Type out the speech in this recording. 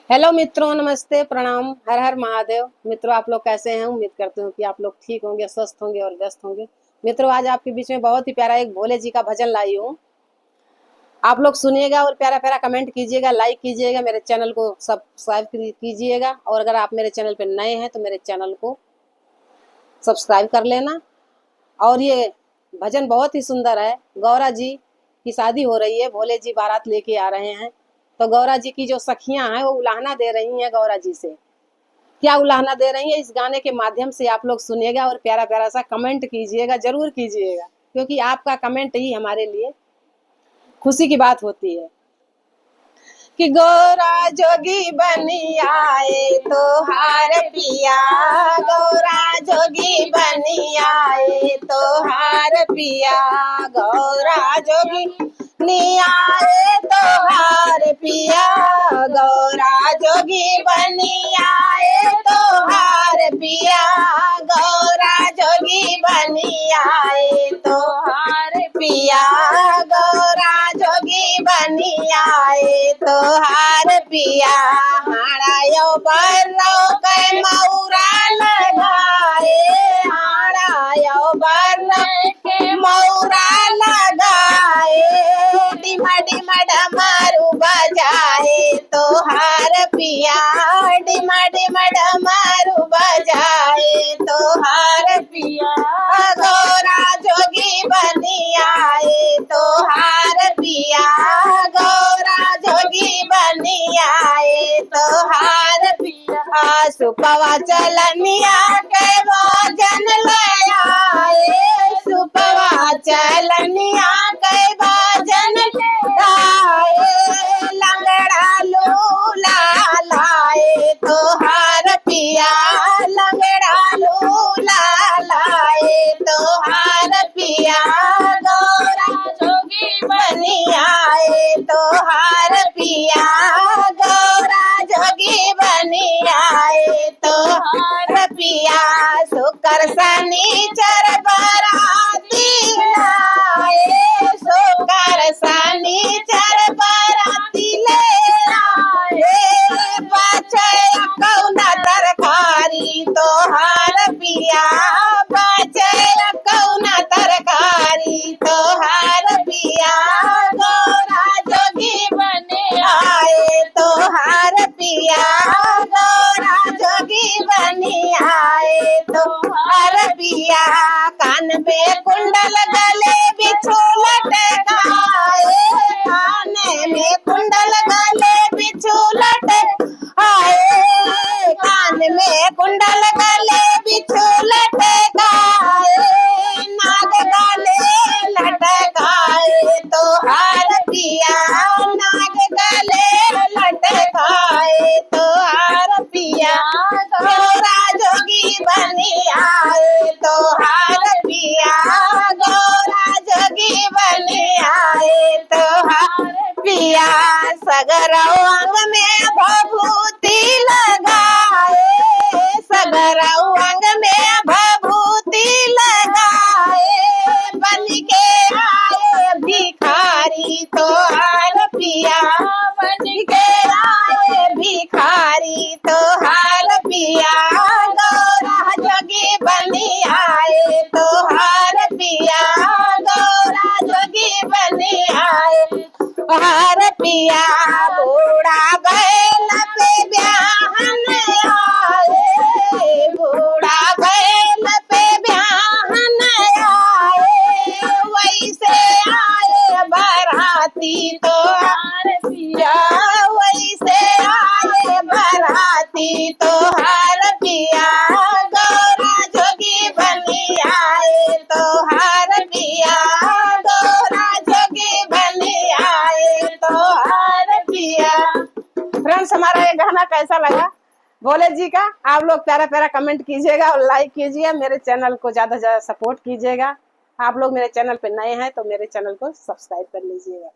Hello मित्रों, नमस्ते, प्रणाम, हर हर महादेव। मित्रों, आप लोग कैसे हैं? उम्मीद करते हूँ कि आप लोग ठीक होंगे, स्वस्थ होंगे और व्यस्त होंगे। मित्रों, आज आपके बीच में बहुत ही प्यारा एक भोले जी का भजन लाई हूँ। आप लोग सुनिएगा और प्यारा प्यारा कमेंट कीजिएगा, लाइक कीजिएगा, मेरे चैनल को सब्सक्राइब कीजिएगा। और अगर आप मेरे चैनल पर नए हैं तो मेरे चैनल को सब्सक्राइब कर लेना। और ये भजन बहुत ही सुंदर है। गौरा जी की शादी हो रही है, भोले जी बारात लेके आ रहे हैं, तो गौरा जी की जो सखियां हैं वो उलाहना दे रही हैं गौरा जी से। क्या उलाहना दे रही है, इस गाने के माध्यम से आप लोग सुनिएगा और प्यारा प्यारा सा कमेंट कीजिएगा, जरूर कीजिएगा, क्योंकि आपका कमेंट ही हमारे लिए खुशी की बात होती है। कि गौरा जोगी बनी आए तो हार पिया, गौरा जोगी बनी आए तो हार पिया, गौरा जोगी बनी आए तो हार पिया, गौरा जोगी बनी आए तो हार पिया, गौरा जोगी बनी आए तो हार पिया, गौरा जोगी बनी आए तो हार पिया। हाड़ायो बर्रो के मौरा लगाए, हाड़ायो बर्रो के मौरा लगाए, डिमा डिमा डमरू बजाए तो हार पिया, डिमा डिमा डमरू बजाए तो हार पिया, गौरा जोगी बनी आए तो हार पिया, गौरा जोगी बनी आए तो हार पिया। सुपवा चलनिया के भोजन ले आए, सुपवा चलनिया के भोजन ले आए, लंगड़ा लूला लाए तो हार पिया, लंगड़ा लूला लाए तो हार पिया, गौरा जोगी बनी आए तो हार पिया, गौरा जोगी बनी आए तो हार पिया। शुक्र शनिचर बराती लाए, शुक्र शनिचर बराती ले आए, बचे कौना तरकारी तो हार पिया, बचे कौना तरकारी तो हार पिया, गौरा जोगी बने आए तो हार पिया, गौरा जोगी बनी आए तो हार पिया। कान में कुंडल गले बिछू लटकाए, कान में कुंडल गले बिछू लटकाए, कान में कुंडल गले बिछू लटकाए, नाग गले लटकाए तो हार पिया, नाग गले लटकाए तो हार पिया, गौरा जोगी बनी आए तो हार पिया, गौरा जोगी बनी आए तो हार पिया। सगरौ अंग में भभूति लगाए, सगरौ अंग में भभूति लगाए, बन के आए भिखारी तो हार पिया, बन के आए भिखारी तो हार पिया, गौरा जोगी बनी आए तो हार पिया, गौरा जोगी बनी आए हार पिया। बूढ़ा बैल पे ब्याहन आए, बूढ़ा बैल पे ब्याहन आए, वैसे आए बराती तो हार पिया, वैसे आए बराती तो हार पिया, गौरा जोगी बनी आए तो हार पिया, गौरा जोगी बनी आए तो हार पिया। फ्रेंड्स, हमारा ये गाना कैसा लगा भोले जी का? आप लोग प्यारा प्यारा कमेंट कीजिएगा और लाइक कीजिए, मेरे चैनल को ज्यादा से ज्यादा सपोर्ट कीजिएगा। आप लोग मेरे चैनल पे नए हैं तो मेरे चैनल को सब्सक्राइब कर लीजिएगा।